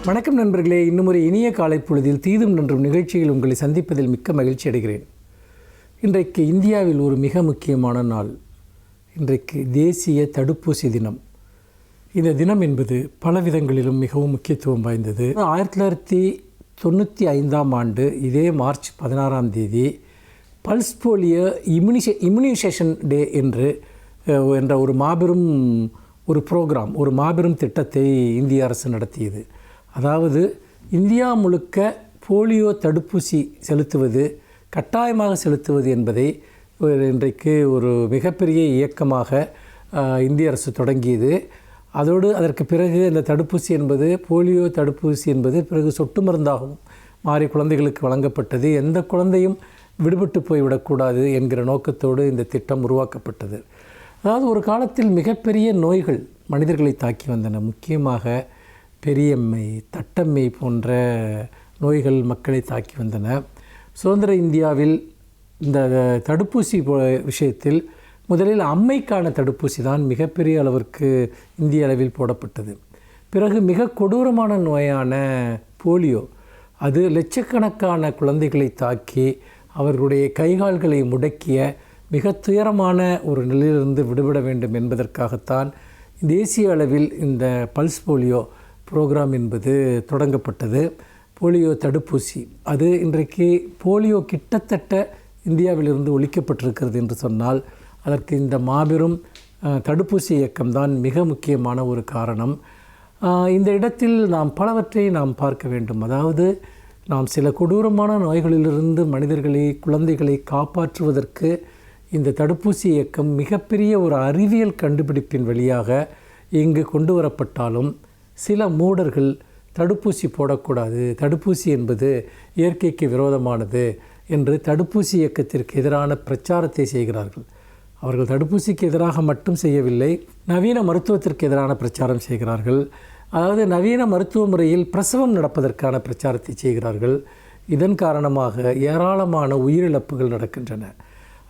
வணக்கம் நண்பர்களே, இன்னும் ஒரு இனிய காலை பொழுதில் தீதும் நன்றும் நிகழ்ச்சியில் உங்களை சந்திப்பதில் மிக்க மகிழ்ச்சி அடைகிறேன். இன்றைக்கு இந்தியாவில் ஒரு மிக முக்கியமான நாள். இன்றைக்கு தேசிய தடுப்பூசி தினம். இந்த தினம் என்பது பல விதங்களிலும் மிகவும் முக்கியத்துவம் வாய்ந்தது. 1995ஆம் ஆண்டு இதே மார்ச் 16ஆம் தேதி பல்ஸ் போலியோ இம்யூனைசேஷன் டே என்ற ஒரு மாபெரும் ப்ரோக்ராம், ஒரு மாபெரும் திட்டத்தை இந்திய அரசு நடத்தியது. அதாவது இந்தியா முழுக்க போலியோ தடுப்பூசி செலுத்துவது, கட்டாயமாக செலுத்துவது என்பதை இன்றைக்கு ஒரு மிகப்பெரிய இயக்கமாக இந்திய அரசு தொடங்கியது. அதற்கு பிறகு இந்த தடுப்பூசி என்பது, போலியோ தடுப்பூசி என்பது பிறகு சொட்டு மருந்தாகவும் மாறி குழந்தைகளுக்கு வழங்கப்பட்டது. எந்த குழந்தையும் விடுபட்டு போய்விடக்கூடாது என்கிற நோக்கத்தோடு இந்த திட்டம் உருவாக்கப்பட்டது. அதாவது ஒரு காலத்தில் மிகப்பெரிய நோய்கள் மனிதர்களை தாக்கி வந்தன. முக்கியமாக பெரியம்மை, தட்டம்மை போன்ற நோய்கள் மக்களை தாக்கி வந்தன. சுதந்திர இந்தியாவில் இந்த தடுப்பூசி விஷயத்தில் முதலில் அம்மைக்கான தடுப்பூசி தான் மிகப்பெரிய அளவிற்கு இந்திய அளவில் போடப்பட்டது. பிறகு மிக கொடூரமான நோயான போலியோ, அது லட்சக்கணக்கான குழந்தைகளை தாக்கி அவர்களுடைய கைகால்களை முடக்கிய மிக துயரமான ஒரு நிலையிலிருந்து விடுபட வேண்டும் என்பதற்காகத்தான் தேசிய அளவில் இந்த பல்ஸ் போலியோ ப்ரோக்ராம் என்பது தொடங்கப்பட்டது. போலியோ தடுப்பூசி, அது இன்றைக்கு போலியோ கிட்டத்தட்ட இந்தியாவிலிருந்து ஒழிக்கப்பட்டிருக்கிறது என்று சொன்னால் அதற்கு இந்த மாபெரும் தடுப்பூசி இயக்கம்தான் மிக முக்கியமான ஒரு காரணம். இந்த இடத்தில் நாம் பலவற்றை பார்க்க வேண்டும். அதாவது நாம் சில கொடூரமான நோய்களிலிருந்து மனிதர்களை, குழந்தைகளை காப்பாற்றுவதற்கு இந்த தடுப்பூசி இயக்கம் மிகப்பெரிய ஒரு அறிவியல் கண்டுபிடிப்பின் வழியாக இங்கு கொண்டு வரப்பட்டாலும் சில மூடர்கள் தடுப்பூசி போடக்கூடாது, தடுப்பூசி என்பது இயற்கைக்கு விரோதமானது என்று தடுப்பூசி இயக்கத்திற்கு எதிரான பிரச்சாரத்தை செய்கிறார்கள். அவர்கள் தடுப்பூசிக்கு எதிராக மட்டும் செய்யவில்லை, நவீன மருத்துவத்திற்கு எதிரான பிரச்சாரம் செய்கிறார்கள். அதாவது நவீன மருத்துவ முறையில் பிரசவம் நடப்பதற்கான பிரச்சாரத்தை செய்கிறார்கள். இதன் காரணமாக ஏராளமான உயிரிழப்புகள் நடக்கின்றன.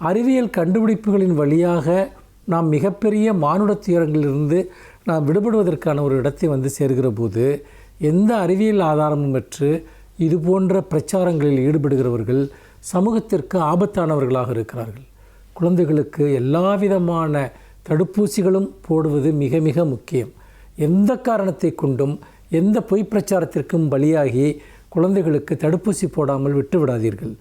அறிவியல் கண்டுபிடிப்புகளின் வழியாக நாம் மிகப்பெரிய மானுட துயரங்களிலிருந்து நாம் விடுபடுவதற்கான ஒரு இடத்தை சேர்கிற போது எந்த அறிவியல் ஆதாரமும் பெற்று இது போன்ற பிரச்சாரங்களில் ஈடுபடுகிறவர்கள் சமூகத்திற்கு ஆபத்தானவர்களாக இருக்கிறார்கள். குழந்தைகளுக்கு எல்லா விதமான தடுப்பூசிகளும் போடுவது மிக மிக முக்கியம். எந்த காரணத்தை கொண்டும் எந்த பொய் பிரச்சாரத்திற்கும் பலியாகி குழந்தைகளுக்கு தடுப்பூசி போடாமல் விட்டுவிடாதீர்கள்.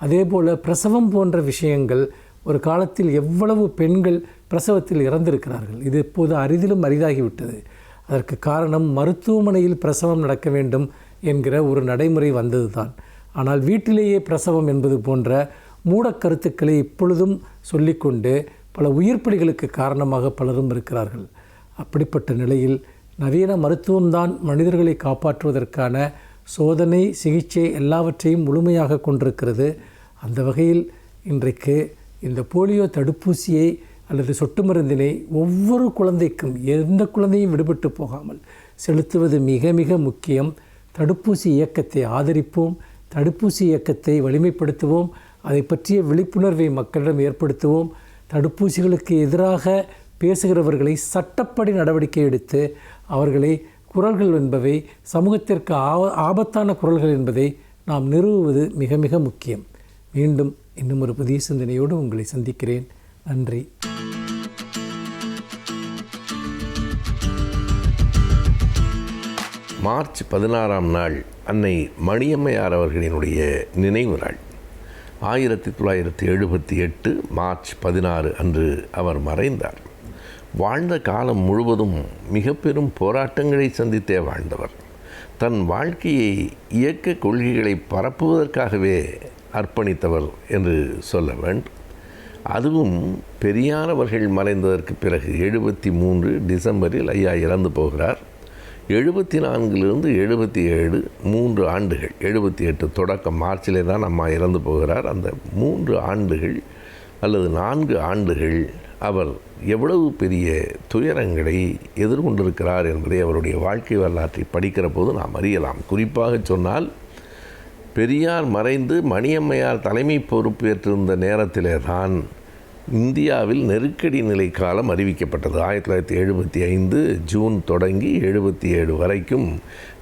அதேபோல் பிரசவம் போன்ற விஷயங்கள், ஒரு காலத்தில் எவ்வளவு பெண்கள் பிரசவத்தில் இறந்திருக்கிறார்கள். இது இப்போது அரிதிலும் அரிதாகிவிட்டது. அதற்கு காரணம் மருத்துவமனையில் பிரசவம் நடக்க வேண்டும் என்கிற ஒரு நடைமுறை வந்தது தான். ஆனால் வீட்டிலேயே பிரசவம் என்பது போன்ற மூடக்கருத்துக்களை இப்பொழுதும் சொல்லிக்கொண்டு பல உயிர்ப்பலிகளுக்கு காரணமாக பலரும் இருக்கிறார்கள். அப்படிப்பட்ட நிலையில் நவீன மருத்துவம்தான் மனிதர்களை காப்பாற்றுவதற்கான சோதனை, சிகிச்சை எல்லாவற்றையும் முழுமையாக கொண்டிருக்கிறது. அந்த வகையில் இன்றைக்கு இந்த போலியோ தடுப்பூசியை அல்லது சொட்டு மருந்தினை ஒவ்வொரு குழந்தைக்கும், எந்த குழந்தையும் விடுபட்டு போகாமல் செலுத்துவது மிக மிக முக்கியம். தடுப்பூசி இயக்கத்தை ஆதரிப்போம், தடுப்பூசி இயக்கத்தை வலிமைப்படுத்துவோம், அதை பற்றிய விழிப்புணர்வை மக்களிடம் ஏற்படுத்துவோம். தடுப்பூசிகளுக்கு எதிராக பேசுகிறவர்களை சட்டப்படி நடவடிக்கை எடுத்து அவர்களை குரல்கள் என்பவை சமூகத்திற்கு ஆபத்தான குரல்கள் என்பதை நாம் நிறுவுவது மிக மிக முக்கியம். மீண்டும் இன்னும் ஒரு புதிய சிந்தனையோடு உங்களை சந்திக்கிறேன். நன்றி. மார்ச் 16ஆம் நாள் அன்னை மணியம்மையார் அவர்களினுடைய நினைவு நாள். 1978 மார்ச் 16 அன்று அவர் மறைந்தார். வாழ்ந்த காலம் முழுவதும் மிக பெரும் போராட்டங்களை சந்தித்தே வாழ்ந்தவர். தன் வாழ்க்கையை இயக்க கொள்கைகளை பரப்புவதற்காகவே அர்ப்பணித்தவர் என்று சொல்ல வேண்டும். அதுவும் பெரியார் அவர்கள் மறைந்ததற்கு பிறகு 73 டிசம்பரில் ஐயா இறந்து போகிறார். 74 77 3 ஆண்டுகள், 78 தொடக்கம் மார்ச்சிலே தான் அம்மா இறந்து போகிறார். அந்த 3 ஆண்டுகள் அல்லது 4 ஆண்டுகள் அவர் எவ்வளவு பெரிய துயரங்களை எதிர்கொண்டிருக்கிறார் என்பதை அவருடைய வாழ்க்கை வரலாற்றை படிக்கிற போது நாம் அறியலாம். குறிப்பாக சொன்னால், பெரியார் மறைந்து மணியம்மையார் தலைமை பொறுப்பேற்றிருந்த நேரத்திலே தான் இந்தியாவில் நெருக்கடி நிலை காலம் அறிவிக்கப்பட்டது. 1975 ஜூன் தொடங்கி 77 வரைக்கும்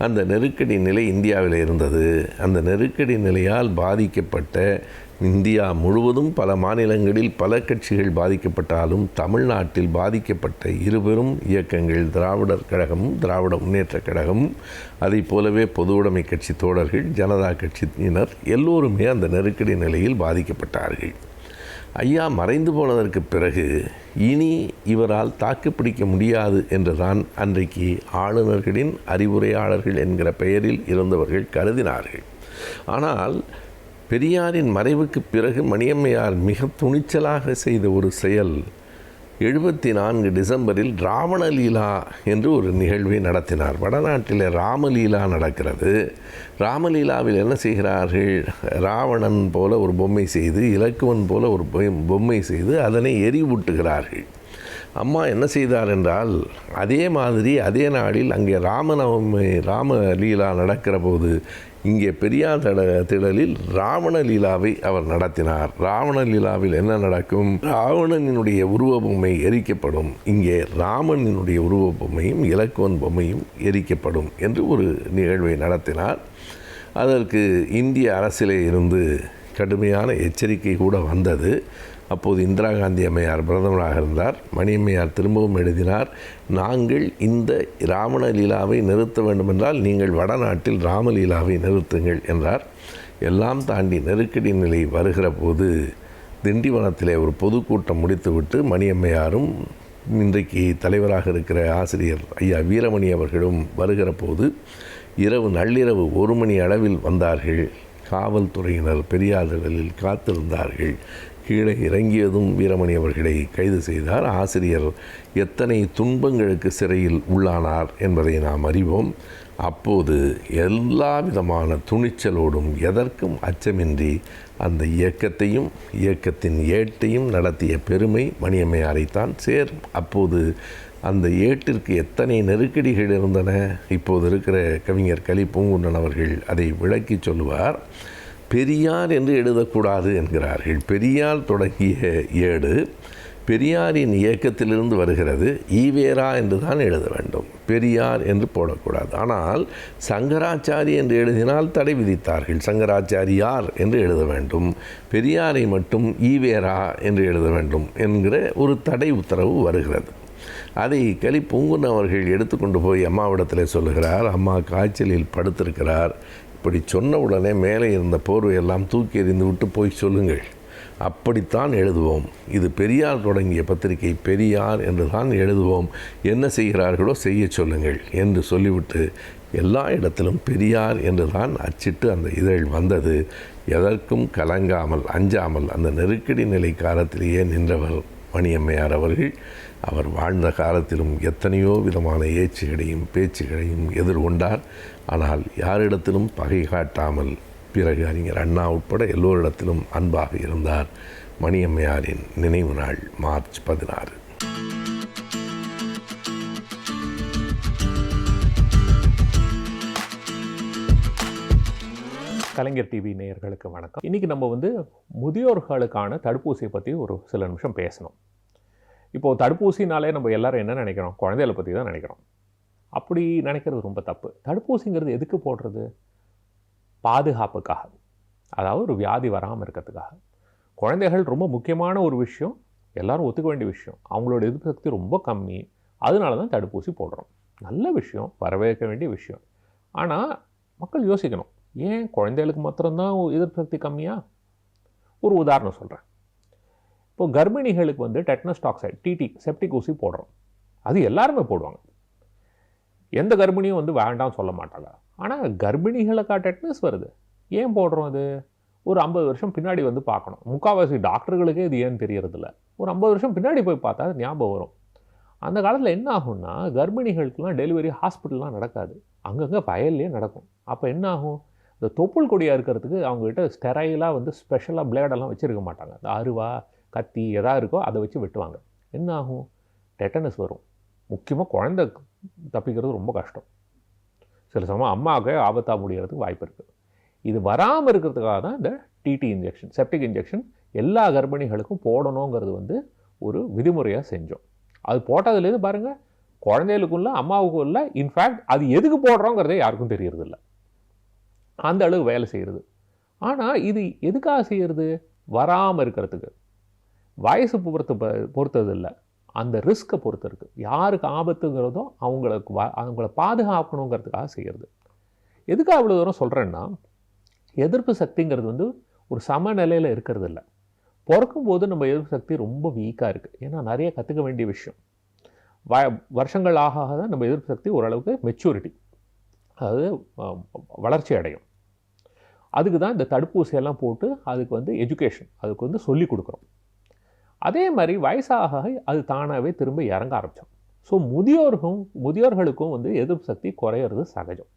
அந்த நெருக்கடி நிலை இந்தியாவில் இருந்தது. அந்த நெருக்கடி நிலையால் பாதிக்கப்பட்ட இந்தியா முழுவதும் பல மாநிலங்களில் பல கட்சிகள் பாதிக்கப்பட்டாலும் தமிழ்நாட்டில் பாதிக்கப்பட்ட இருபெரும் இயக்கங்கள் திராவிடர் கழகமும் திராவிட முன்னேற்றக் கழகமும் அதை போலவே பொது உடைமை கட்சி தோழர்கள் ஜனதா கட்சியினர் எல்லோருமே அந்த நெருக்கடி நிலையில் பாதிக்கப்பட்டார்கள். ஐயா மறைந்து போனதற்கு பிறகு இனி இவரால் தாக்குப்பிடிக்க முடியாது என்றுதான் அன்றைக்கு ஆளுநர்களின் அறிவுரையாளர்கள் என்கிற பெயரில் இருந்தவர்கள் கருதினார்கள். ஆனால் பெரியாரின் மறைவுக்கு பிறகு மணியம்மையார் மிக துணிச்சலாக செய்த ஒரு செயல் 74 டிசம்பரில் ராவணலீலா என்று ஒரு நிகழ்வை நடத்தினார். வடநாட்டில் ராமலீலா நடக்கிறது. ராமலீலாவில் என்ன செய்கிறார்கள்? ராவணன் போல ஒரு பொம்மை செய்து, இலக்குவன் போல ஒரு பொம்மை செய்து அதனை எரிவூட்டுகிறார்கள். அம்மா என்ன செய்தார் என்றால், அதே மாதிரி அதே நாளில் அங்கே ராமலீலா நடக்கிற போது இங்கே பெரியார் திடலில் ராவணலீலாவை அவர் நடத்தினார். ராவணலீலாவில் என்ன நடக்கும்? ராவணனினுடைய உருவ பொம்மை எரிக்கப்படும், இங்கே ராமனினுடைய உருவ பொம்மையும் இலக்குவன் பொம்மையும் எரிக்கப்படும் என்று ஒரு நிகழ்வை நடத்தினார். அதற்கு இந்திய அரசிலே இருந்து கடுமையான எச்சரிக்கை கூட வந்தது. அப்போது இந்திரா காந்தி அம்மையார் பிரதமராக இருந்தார். மணியம்மையார் திரும்பவும் எழுதினார், நாங்கள் இந்த ராவணலீலாவை நிறுத்த வேண்டுமென்றால் நீங்கள் வடநாட்டில் ராமலீலாவை நிறுத்துங்கள் என்றார். எல்லாம் தாண்டி நெருக்கடி நிலை வருகிற போது திண்டிவனத்திலே ஒரு பொதுக்கூட்டம் முடித்துவிட்டு மணியம்மையாரும் இன்றைக்கு தலைவராக இருக்கிற ஆசிரியர் ஐயா வீரமணி அவர்களும் வருகிற போது நள்ளிரவு 1 மணி அளவில் வந்தார்கள். காவல்துறையினர் பெரியார் திடலில் காத்திருந்தார்கள். கீழே இறங்கியதும் வீரமணி அவர்களை கைது செய்தார். ஆசிரியர் எத்தனை துன்பங்களுக்கு சிறையில் உள்ளானார் என்பதை நாம் அறிவோம். அப்போது எல்லா விதமான துணிச்சலோடும் எதற்கும் அச்சமின்றி அந்த இயக்கத்தையும் இயக்கத்தின் ஏட்டையும் நடத்திய பெருமை மணியம்மையாரைத்தான் சேரும். அப்போது அந்த ஏட்டிற்கு எத்தனை நெருக்கடிகள் இருந்தன. இப்போது இருக்கிற கவிஞர் கலி பூங்குன்றன் அவர்கள் அதை விளக்கி சொல்லுவார். பெரியார் என்று எழுதக்கூடாது என்கிறார்கள். பெரியார் தொடங்கிய ஏடு பெரியாரின் இயக்கத்திலிருந்து வருகிறது. ஈவேரா என்று தான் எழுத வேண்டும், பெரியார் என்று போடக்கூடாது. ஆனால் சங்கராச்சாரி என்று எழுதினால் தடை விதித்தார்கள். சங்கராச்சாரியார் என்று எழுத வேண்டும், பெரியாரை மட்டும் ஈவேரா என்று எழுத வேண்டும் என்கிற ஒரு தடை உத்தரவு வருகிறது. அதை கலி பூங்குன்றன் அவர்கள் எடுத்துக்கொண்டு போய் அம்மாவிடத்தில் சொல்லுகிறார். அம்மா காய்ச்சலில் படுத்திருக்கிறார். இப்படி சொன்ன உடனே மேலே இருந்த போர்வையெல்லாம் தூக்கி எறிந்து விட்டு போய் சொல்லுங்கள், அப்படித்தான் எழுதுவோம். இது பெரியார் தொடங்கிய பத்திரிகை, பெரியார் என்று தான் எழுதுவோம். என்ன செய்கிறார்களோ செய்ய சொல்லுங்கள் என்று சொல்லிவிட்டு எல்லா இடத்திலும் பெரியார் என்று தான் அச்சிட்டு அந்த இதழ் வந்தது. எதற்கும் கலங்காமல் அஞ்சாமல் அந்த நெருக்கடி நிலை காலத்திலேயே நின்றவர் மணியம்மையார் அவர்கள். அவர் வாழ்ந்த காலத்திலும் எத்தனையோ விதமான ஏச்சுகளையும் பேச்சுகளையும் எதிர்கொண்டார். ஆனால் யாரிடத்திலும் பகை காட்டாமல் பிறகு அறிஞர் அண்ணா உட்பட எல்லோரிடத்திலும் அன்பாக இருந்தார். மணியம்மையாரின் நினைவு நாள் மார்ச் 16. கலைஞர் டிவி நேயர்களுக்கு வணக்கம். இன்றைக்கி நம்ம முதியோர்களுக்கான தடுப்பூசியை பற்றி ஒரு சில நிமிஷம் பேசணும். இப்போது தடுப்பூசினாலே நம்ம எல்லோரும் என்ன நினைக்கிறோம்? குழந்தைகளை பற்றி தான் நினைக்கிறோம். அப்படி நினைக்கிறது ரொம்ப தப்பு. தடுப்பூசிங்கிறது எதுக்கு போடுறது? பாதுகாப்புக்காக, அதாவது ஒரு வியாதி வராமல் இருக்கிறதுக்காக. குழந்தைகள் ரொம்ப முக்கியமான ஒரு விஷயம், எல்லோரும் ஒத்துக்க வேண்டிய விஷயம். அவங்களோட எதிர்ப்பு சக்தி ரொம்ப கம்மி, அதனால தான் தடுப்பூசி போடுறோம். நல்ல விஷயம், வரவேற்க வேண்டிய விஷயம். ஆனால் மக்கள் யோசிக்கணும், ஏன் குழந்தைகளுக்கு மாத்திரம்தான் எதிர்ப்பு சக்தி கம்மியா? ஒரு உதாரணம் சொல்கிறேன். இப்போது கர்ப்பிணிகளுக்கு டெட்னஸ் டாக்சைடு, டிடி, செப்டிக் ஊசி போடுறோம். அது எல்லாருமே போடுவாங்க. எந்த கர்ப்பிணியும் வேண்டாம் சொல்ல மாட்டாங்க. ஆனால் கர்ப்பிணிகளுக்கா டெட்னஸ் வருது? ஏன் போடுறோம்? அது ஒரு 50 வருஷம் பின்னாடி பார்க்கணும். முக்கால்வாசி டாக்டர்களுக்கே இது ஏன்னு தெரியறதில்ல. ஒரு 50 வருஷம் பின்னாடி போய் பார்த்தா அது ஞாபகம் வரும். அந்த காலத்தில் என்ன ஆகும்னா, கர்ப்பிணிகளுக்கெலாம் டெலிவரி ஹாஸ்பிட்டல்லாம் நடக்காது, அங்கங்கே வயல்லே நடக்கும். அப்போ என்ன ஆகும்? இந்த தொப்புள் கொடியாக இருக்கிறதுக்கு அவங்ககிட்ட ஸ்டெரைலாக ஸ்பெஷலாக பிளேடெல்லாம் வச்சுருக்க மாட்டாங்க. அந்த அருவா, கத்தி எதாவது இருக்கோ அதை வச்சு வெட்டுவாங்க. என்ன ஆகும்? டெட்டனஸ் வரும். முக்கியமாக குழந்தை தப்பிக்கிறது ரொம்ப கஷ்டம். சில சமயம் அம்மாவுக்கு ஆபத்தாக முடிகிறதுக்கு வாய்ப்பு இருக்குது. இது வராமல் இருக்கிறதுக்காக தான் இந்த டிடி இன்ஜெக்ஷன், செப்டிக் இன்ஜெக்ஷன் எல்லா கர்ப்பிணிகளுக்கும் போடணுங்கிறது வந்து ஒரு விதிமுறையாக செஞ்சோம். அது போட்டதுலேருந்து பாருங்கள், குழந்தைகளுக்குள்ள அம்மாவுக்கும் இல்லை, இன்ஃபேக்ட் அது எதுக்கு போடுறோங்கிறதே யாருக்கும் தெரியறதில்ல. அந்த அளவு வேலை செய்கிறது. ஆனால் இது எதுக்காக செய்கிறது? வராமல் இருக்கிறதுக்கு. வயசு பொறுத்தது இல்லை, அந்த ரிஸ்க்கை பொறுத்து இருக்குது. யாருக்கு ஆபத்துங்கிறதோ அவங்கள பாதுகாக்கணுங்கிறதுக்காக செய்கிறது. எதுக்காக அவ்வளோ தூரம் சொல்கிறேன்னா, எதிர்ப்பு சக்திங்கிறது வந்து ஒரு சமநிலையில் இருக்கிறது இல்லை. பிறக்கும்போது நம்ம எதிர்ப்பு சக்தி ரொம்ப வீக்காக இருக்குது. ஏன்னா நிறைய கற்றுக்க வேண்டிய விஷயம். வருஷங்கள் ஆக தான் நம்ம எதிர்ப்பு சக்தி ஓரளவுக்கு மெச்சூரிட்டி, அதாவது வளர்ச்சி அடையும். அதுக்கு தான் இந்த தடுப்பூசியெல்லாம் போட்டு அதுக்கு வந்து எஜுகேஷன், அதுக்கு வந்து சொல்லிக் கொடுக்குறோம். அதே மாதிரி வயசாக அது தானாகவே திரும்ப இறங்க ஆரம்பித்தோம். ஸோ முதியோர்களுக்கும் வந்து எதிர்ப்பு சக்தி குறையிறது சகஜம்.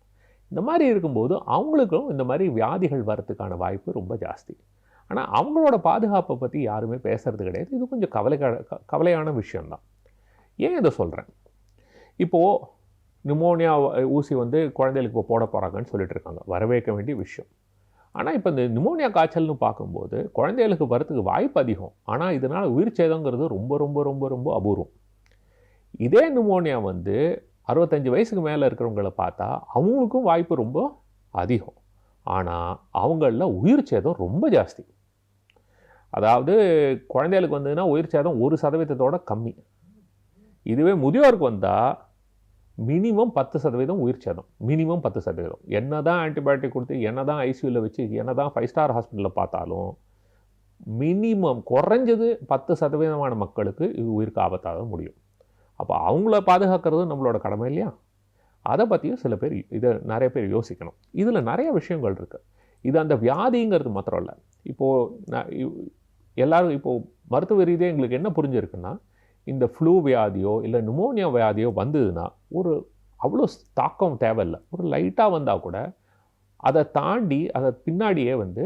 இந்த மாதிரி இருக்கும்போது அவங்களுக்கும் இந்த மாதிரி வியாதிகள் வரத்துக்கான வாய்ப்பு ரொம்ப ஜாஸ்தி. ஆனால் அவங்களோட பாதுகாப்பை பற்றி யாருமே பேசுகிறது கிடையாது. இது கொஞ்சம் கவலையான விஷயந்தான். ஏன் இதை சொல்கிறேன்? இப்போது நிமோனியா ஊசி வந்து குழந்தைகளுக்கு இப்போ போட போகிறாங்கன்னு சொல்லிட்டு இருக்காங்க. வரவேற்க வேண்டிய விஷயம். ஆனால் இப்போ இந்த நிமோனியா காய்ச்சல்னு பார்க்கும்போது குழந்தைகளுக்கு வரத்துக்கு வாய்ப்பு அதிகம். ஆனால் இதனால் உயிர் சேதங்கிறது ரொம்ப ரொம்ப ரொம்ப ரொம்ப அபூர்வம். இதே நிமோனியா வந்து 65 வயசுக்கு மேலே இருக்கிறவங்களை பார்த்தா அவங்களுக்கும் வாய்ப்பு ரொம்ப அதிகம். ஆனால் அவங்களில் உயிர் சேதம் ரொம்ப ஜாஸ்தி. அதாவது குழந்தைகளுக்கு வந்ததுன்னா உயிர் சேதம் 1% கம்மி. இதுவே முதியோருக்கு வந்தால் மினிமம் 10% உயிர் சேதம். மினிமம் 10%. என்ன தான் ஆன்டிபயோட்டிக் கொடுத்து, என்ன தான் ஐசியூவில் வச்சு, என்ன தான் 5 ஸ்டார் ஹாஸ்பிட்டலில் பார்த்தாலும் மினிமம் குறைஞ்சது 10% மக்களுக்கு இது உயிருக்கு ஆபத்தாக முடியும். அப்போ அவங்கள பாதுகாக்கிறது நம்மளோட கடமை இல்லையா? அதை பற்றியும் சில பேர் நிறைய பேர் யோசிக்கணும். இதில் நிறைய விஷயங்கள் இருக்குது. இது அந்த வியாதிங்கிறது மாத்திரம் இல்லை. இப்போது எல்லோரும் இப்போது மருத்துவ ரீதியாக எங்களுக்கு என்ன புரிஞ்சிருக்குன்னா, இந்த ஃப்ளூ வியாதியோ இல்லை நிமோனியா வியாதியோ வந்ததுன்னா ஒரு அவ்வளோ தாக்கம் தேவையில்லை. ஒரு லைட்டாக வந்தால் கூட அதை தாண்டி அதை பின்னாடியே வந்து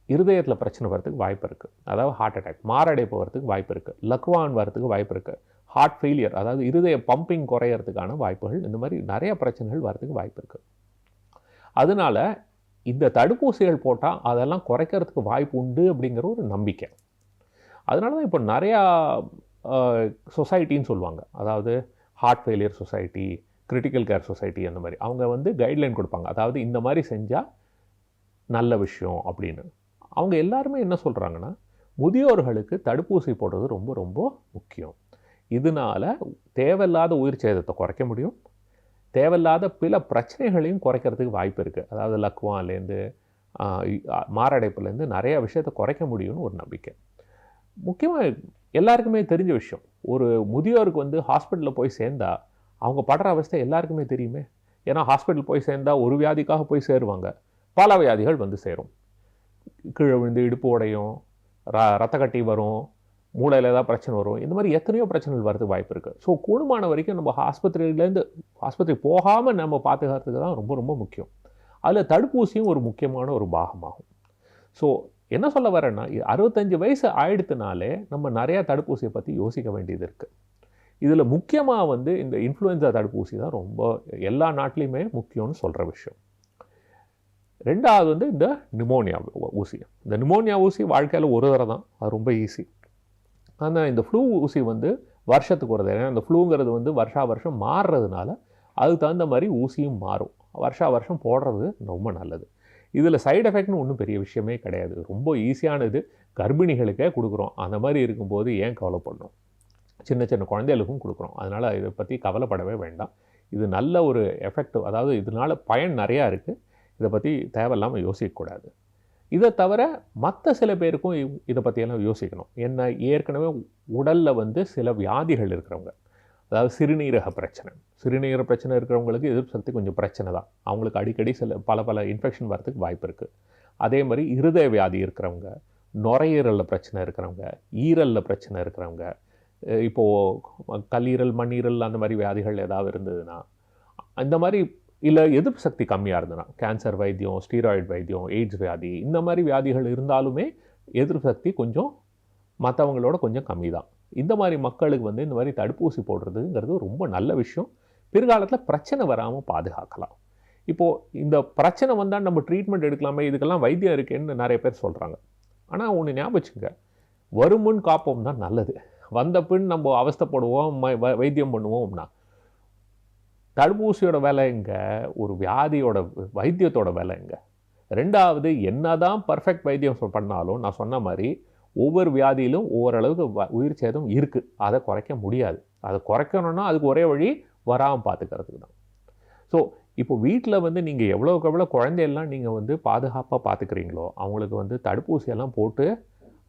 இருதயத்தில் பிரச்சனை வரதுக்கு வாய்ப்பு இருக்குது. அதாவது ஹார்ட் அட்டாக், மாரடைப்பு வரதுக்கு வாய்ப்பு இருக்குது, லக்வான் வரதுக்கு வாய்ப்பு இருக்குது, ஹார்ட் ஃபெயிலியர், அதாவது இருதய பம்பிங் குறையிறதுக்கான வாய்ப்புகள், இந்த மாதிரி நிறைய பிரச்சனைகள் வரதுக்கு வாய்ப்பு இருக்குது. அதனால் இந்த தடுப்பூசிகள் போட்டால் அதெல்லாம் குறைக்கிறதுக்கு வாய்ப்பு உண்டு அப்படிங்கிற ஒரு நம்பிக்கை. அதனால தான் இப்போ நிறையா சொசைட்டின்னு சொல்லுவாங்க. அதாவது heart failure society, critical care society, அந்த மாதிரி அவங்க வந்து கைட்லைன் கொடுப்பாங்க. அதாவது இந்த மாதிரி செஞ்சால் நல்ல விஷயம் அப்படின்னு. அவங்க எல்லாருமே என்ன சொல்கிறாங்கன்னா, முதியோர்களுக்கு தடுப்பூசி போடுறது ரொம்ப ரொம்ப முக்கியம். இதனால் தேவையில்லாத உயிர் சேதத்தை குறைக்க முடியும், தேவையில்லாத பல பிரச்சனைகளையும் குறைக்கிறதுக்கு வாய்ப்பு இருக்குது. அதாவது லக்வான்லேருந்து மாரடைப்புலேருந்து நிறைய விஷயத்தை குறைக்க முடியும்னு ஒரு நம்பிக்கை. முக்கியமாக எல்லாருக்குமே தெரிஞ்ச விஷயம், ஒரு முதியோருக்கு வந்து ஹாஸ்பிட்டலில் போய் சேர்ந்தா அவங்க படுற அவஸ்தை எல்லாருக்குமே தெரியுமே. ஏன்னா ஹாஸ்பிட்டல் போய் சேர்ந்தால் ஒரு வியாதிக்காக போய் சேருவாங்க, பல வியாதிகள் வந்து சேரும். கீழே விழுந்து இடுப்பு உடையும், ரத்த கட்டி வரும், மூளையில் ஏதாவது பிரச்சனை வரும். இந்த மாதிரி எத்தனையோ பிரச்சனைகள் வரதுக்கு வாய்ப்பு இருக்குது. ஸோ கூடுமான வரைக்கும் நம்ம ஆஸ்பத்திரி போகாமல் நம்ம பாதுகாக்கிறதுக்கு தான் ரொம்ப ரொம்ப முக்கியம். அதில் தடுப்பூசியும் ஒரு முக்கியமான ஒரு பாகமாகும். ஸோ என்ன சொல்ல வரேன்னா, 65 வயசு ஆயிடுத்துனாலே நம்ம நிறையா தடுப்பூசியை பற்றி யோசிக்க வேண்டியது இருக்குது. இதில் முக்கியமாக வந்து இந்த இன்ஃப்ளூயன்ஸா தடுப்பூசி தான் ரொம்ப எல்லா நாட்டிலையுமே முக்கியம்னு சொல்கிற விஷயம். ரெண்டாவது வந்து இந்த நிமோனியா ஊசி. இந்த நிமோனியா ஊசி வாழ்க்கையில் ஒரு தடவை தான், அது ரொம்ப ஈஸி. ஆனால் இந்த ஃப்ளூ ஊசி வந்து வருஷத்துக்கு ஒரு தடவை. ஏன்னா இந்த ஃப்ளூங்கிறது வந்து வருஷம் மாறுறதுனால அதுக்கு தகுந்த மாதிரி ஊசியும் மாறும். வருஷம் போடுறது ரொம்ப நல்லது. இதில் சைடு எஃபெக்ட்னு ஒன்றும் பெரிய விஷயமே கிடையாது, ரொம்ப ஈஸியானது. கர்ப்பிணிகளுக்கே கொடுக்குறோம். அந்த மாதிரி இருக்கும்போது ஏன் கவலைப்படணும்? சின்ன சின்ன குழந்தைகளுக்கும் கொடுக்குறோம். அதனால் இதை பற்றி கவலைப்படவே வேண்டாம். இது நல்ல ஒரு எஃபெக்ட், அதாவது இதனால் பயன் நிறையா இருக்குது. இதை பற்றி தேவையில்லாமல் யோசிக்கக்கூடாது. இதை தவிர மற்ற சில பேருக்கும் இதை பற்றியெல்லாம் யோசிக்கணும். என்ன, ஏற்கனவே உடலில் வந்து சில வியாதிகள் இருக்கிறவங்க, அதாவது சிறுநீரக பிரச்சனை இருக்கிறவங்களுக்கு எதிர்ப்பு சக்தி கொஞ்சம் பிரச்சனை தான். அவங்களுக்கு அடிக்கடி பல இன்ஃபெக்ஷன் வரதுக்கு வாய்ப்பு இருக்குது. அதே மாதிரி இருதய வியாதி இருக்கிறவங்க, நுரையீரலில் பிரச்சனை இருக்கிறவங்க, ஈரலில் பிரச்சனை இருக்கிறவங்க, இப்போது கல்லீரல், மண்ணீரல் அந்த மாதிரி வியாதிகள் ஏதாவது இருந்ததுன்னா, அந்த மாதிரி இல்லை எதிர்ப்பு சக்தி கம்மியாக இருந்ததுன்னா, கேன்சர் வைத்தியம், ஸ்டீராய்டு வைத்தியம், எய்ட்ஸ் வியாதி, இந்த மாதிரி வியாதிகள் இருந்தாலுமே எதிர்ப்பு சக்தி கொஞ்சம் மற்றவங்களோட கொஞ்சம் கம்மி தான். இந்த மாதிரி மக்களுக்கு வந்து இந்த மாதிரி தடுப்பூசி போடுறதுங்கிறது ரொம்ப நல்ல விஷயம். பிற்காலத்தில் பிரச்சனை வராமல் பாதுகாக்கலாம். இப்போது இந்த பிரச்சனை வந்தால் நம்ம ட்ரீட்மெண்ட் எடுக்கலாமே, இதுக்கெல்லாம் வைத்தியம் இருக்கேன்னு நிறைய பேர் சொல்கிறாங்க. ஆனால் ஒன்று ஞாபகம் வச்சுங்க, வருமுன் காப்போம் தான் நல்லது. வந்த பின் நம்ம அவஸ்தைப்படுவோம், வைத்தியம் பண்ணுவோம்னா தடுப்பூசியோட விலைங்க, ஒரு வியாதியோட வைத்தியத்தோட விலைங்க. ரெண்டாவது, என்னதான் பர்ஃபெக்ட் வைத்தியம் பண்ணாலும் நான் சொன்ன மாதிரி ஒவ்வொரு வியாதியிலும் ஓரளவுக்கு உயிர் சேதம் இருக்குது. அதை குறைக்க முடியாது. அதை குறைக்கணும்னா அதுக்கு ஒரே வழி வராமல் பார்த்துக்கிறதுக்கு தான். ஸோ இப்போ வீட்டில் வந்து நீங்கள் எவ்வளோக்கு எவ்வளோ குழந்தையெல்லாம் நீங்கள் வந்து பாதுகாப்பாக பார்த்துக்கிறீங்களோ, அவங்களுக்கு வந்து தடுப்பூசியெல்லாம் போட்டு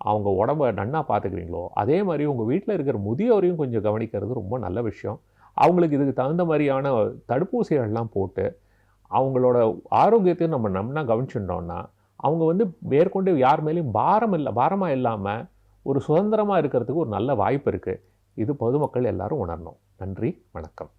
அவங்க உடம்பை நன்னா பார்த்துக்கிறீங்களோ, அதே மாதிரி உங்கள் வீட்டில் இருக்கிற முதியோரையும் கொஞ்சம் கவனிக்கிறது ரொம்ப நல்ல விஷயம். அவங்களுக்கு இதுக்கு தகுந்த மாதிரியான தடுப்பூசிகள்லாம் போட்டு அவங்களோட ஆரோக்கியத்தையும் நம்ம நன்னா கவனிச்சுட்டோம்னா அவங்க வந்து மேற்கொண்டு யார் மேலேயும் பாரமாக இல்லாமல் ஒரு சுதந்திரமாக இருக்கிறதுக்கு ஒரு நல்ல வாய்ப்பு இருக்குது. இது பொதுமக்கள் எல்லாரும் உணரணும். நன்றி, வணக்கம்.